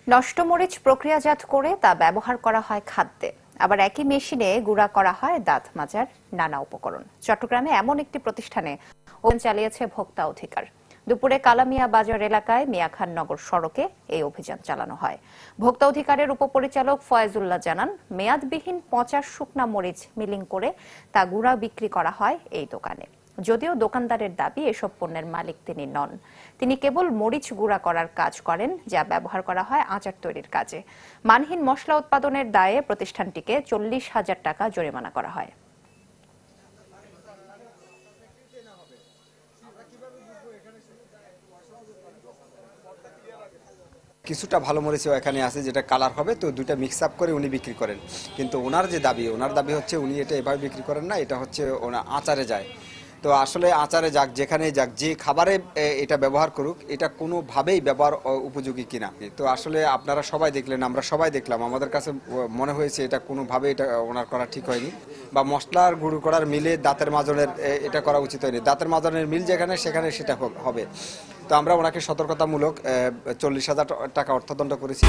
নষ্ট মরিচ প্রক্রিয়াজাত করে তা ব্যবহার করা হয় খাদ্যে, আবার একই মেশিনে গুঁড়া করা হয় দাঁত মাজার নানা উপকরণ। চট্টগ্রামে এমন একটি প্রতিষ্ঠানে অভিযান চালিয়েছে ভোক্তা অধিকার। দুপুরে কালামিয়া বাজার এলাকায় মিয়াখান নগর সড়কে এই অভিযান চালানো হয়। ভোক্তা অধিকারের উপপরিচালক ফয়েজুল্লাহ জানান, মেয়াদবিহীন পচা শুকনা মরিচ মিলিং করে তা গুঁড়া বিক্রি করা হয় এই দোকানে। যদিও দোকানদারের দাবি এসব পণ্যের মালিক তিনি নন, তিনি কেবল মরিচ গুঁড়া করার কাজ করেন, যা ব্যবহার করা হয় আচার তৈরির কাজে। মানহীন মশলা উৎপাদনের দায়ে প্রতিষ্ঠানটিকে 40,000 টাকা জরিমানা করা হয়। কিছুটা ভালো মরিচও এখানে আছে যেটা কালার হবে, তো দুইটা মিক্স আপ করে উনি বিক্রি করেন। কিন্তু ওনার দাবি হচ্ছে উনি এটা এভাবে বিক্রি করেন না, এটা হচ্ছে ওনার আচারে যায়। তো আসলে আচারে যাক, যেখানে যাক, যে খাবারে এটা ব্যবহার করুক, এটা কোনোভাবেই ব্যবহার উপযোগী কিনা। তো আসলে আপনারা সবাই দেখলেন, আমরা সবাই দেখলাম, আমাদের কাছে মনে হয়েছে এটা কোনোভাবে এটা ওনার করা ঠিক হয়নি, বা মশলার গুঁড়ো করার মিলে দাঁতের মাজনের এটা করা উচিত হয়নি। দাঁতের মাজনের মিল যেখানে সেখানে সেটা হবে। তো আমরা ওনাকে সতর্কতামূলক 40,000 টাকা অর্থদণ্ড করেছি।